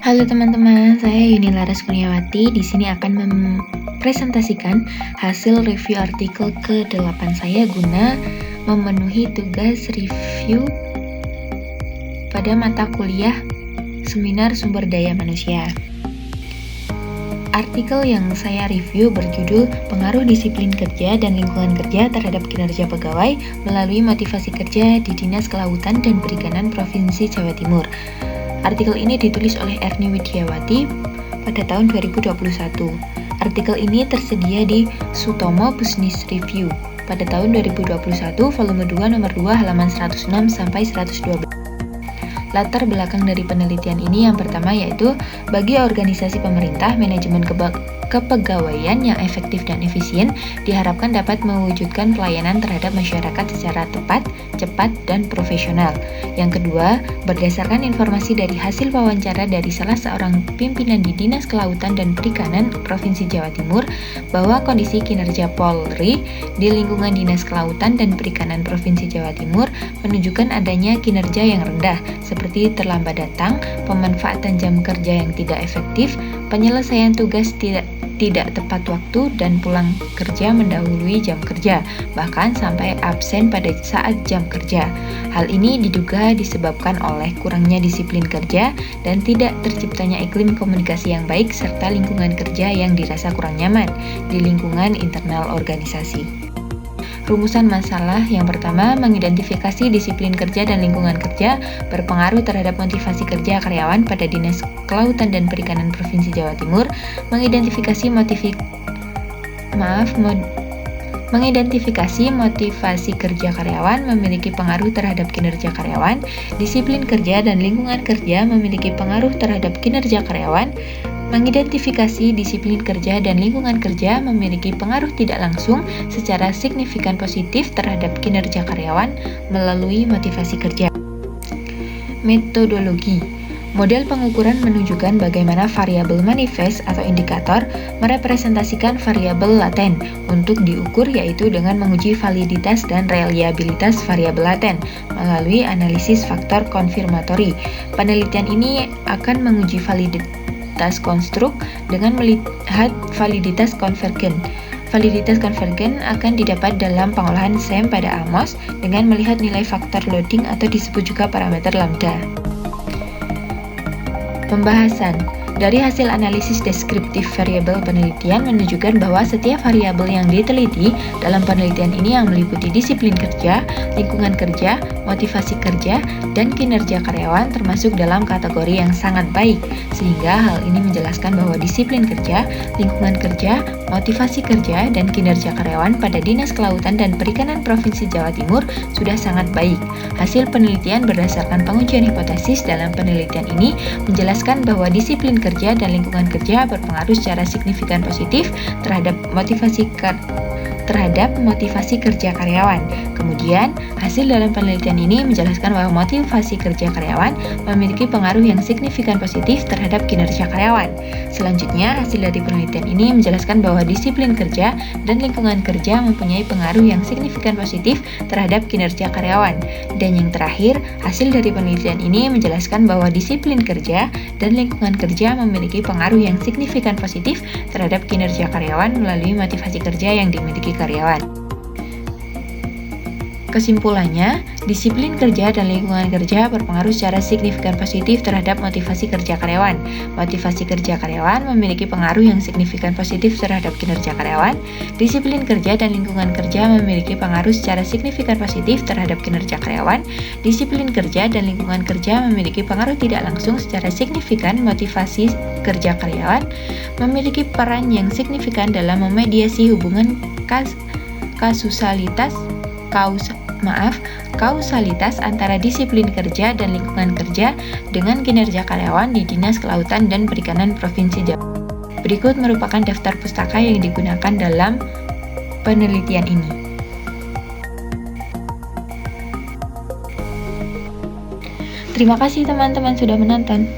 Halo teman-teman, saya Yuni Laras Kurniawati. Di sini akan mempresentasikan hasil review artikel ke-8 saya guna memenuhi tugas review pada mata kuliah Seminar Sumber Daya Manusia. Artikel yang saya review berjudul Pengaruh Disiplin Kerja dan Lingkungan Kerja terhadap Kinerja Pegawai melalui Motivasi Kerja di Dinas Kelautan dan Perikanan Provinsi Jawa Timur. Artikel ini ditulis oleh Erni Widiawati pada tahun 2021. Artikel ini tersedia di Sutomo Business Review pada tahun 2021 volume 2 nomor 2 halaman 106 sampai 112. Latar belakang dari penelitian ini yang pertama yaitu bagi organisasi pemerintah, manajemen kepegawaian yang efektif dan efisien diharapkan dapat mewujudkan pelayanan terhadap masyarakat secara tepat, cepat, dan profesional. Yang kedua, berdasarkan informasi dari hasil wawancara dari salah seorang pimpinan di Dinas Kelautan dan Perikanan Provinsi Jawa Timur bahwa kondisi kinerja Polri di lingkungan Dinas Kelautan dan Perikanan Provinsi Jawa Timur menunjukkan adanya kinerja yang rendah seperti terlambat datang, pemanfaatan jam kerja yang tidak efektif, penyelesaian tugas tidak tepat waktu, dan pulang kerja mendahului jam kerja, bahkan sampai absen pada saat jam kerja. Hal ini diduga disebabkan oleh kurangnya disiplin kerja dan tidak terciptanya iklim komunikasi yang baik serta lingkungan kerja yang dirasa kurang nyaman di lingkungan internal organisasi. Rumusan masalah yang pertama, mengidentifikasi disiplin kerja dan lingkungan kerja berpengaruh terhadap motivasi kerja karyawan pada Dinas Kelautan dan Perikanan Provinsi Jawa Timur, mengidentifikasi motivasi kerja karyawan memiliki pengaruh terhadap kinerja karyawan, disiplin kerja dan lingkungan kerja memiliki pengaruh terhadap kinerja karyawan, mengidentifikasi disiplin kerja dan lingkungan kerja memiliki pengaruh tidak langsung secara signifikan positif terhadap kinerja karyawan melalui motivasi kerja. Metodologi. Model pengukuran menunjukkan bagaimana variabel manifest atau indikator merepresentasikan variabel laten untuk diukur, yaitu dengan menguji validitas dan reliabilitas variabel laten melalui analisis faktor konfirmatori. Penelitian ini akan menguji validitas konstruk dengan melihat validitas konvergen. Validitas konvergen akan didapat dalam pengolahan SEM pada AMOS dengan melihat nilai faktor loading atau disebut juga parameter lambda. Pembahasan. Dari hasil analisis deskriptif variabel penelitian menunjukkan bahwa setiap variabel yang diteliti dalam penelitian ini yang meliputi disiplin kerja, lingkungan kerja, motivasi kerja, dan kinerja karyawan termasuk dalam kategori yang sangat baik, sehingga hal ini menjelaskan bahwa disiplin kerja, lingkungan kerja, motivasi kerja, dan kinerja karyawan pada Dinas Kelautan dan Perikanan Provinsi Jawa Timur sudah sangat baik. Hasil penelitian berdasarkan pengujian hipotesis dalam penelitian ini menjelaskan bahwa disiplin kerja dan lingkungan kerja berpengaruh secara signifikan positif terhadap motivasi kerja karyawan. Kemudian, hasil dalam penelitian ini menjelaskan bahwa motivasi kerja karyawan memiliki pengaruh yang signifikan positif terhadap kinerja karyawan. Selanjutnya, hasil dari penelitian ini menjelaskan bahwa disiplin kerja dan lingkungan kerja mempunyai pengaruh yang signifikan positif terhadap kinerja karyawan. Dan yang terakhir, hasil dari penelitian ini menjelaskan bahwa disiplin kerja dan lingkungan kerja memiliki pengaruh yang signifikan positif terhadap kinerja karyawan melalui motivasi kerja yang dimiliki karyawan. Kesimpulannya, disiplin kerja dan lingkungan kerja berpengaruh secara signifikan positif terhadap motivasi kerja karyawan. Motivasi kerja karyawan memiliki pengaruh yang signifikan positif terhadap kinerja karyawan. Disiplin kerja dan lingkungan kerja memiliki pengaruh secara signifikan positif terhadap kinerja karyawan. Disiplin kerja dan lingkungan kerja memiliki pengaruh tidak langsung secara signifikan motivasi kerja karyawan. Memiliki peran yang signifikan dalam memediasi hubungan kausalitas antara disiplin kerja dan lingkungan kerja dengan kinerja karyawan di Dinas Kelautan dan Perikanan Provinsi Jawa. Berikut merupakan daftar pustaka yang digunakan dalam penelitian ini. Terima kasih teman-teman sudah menonton.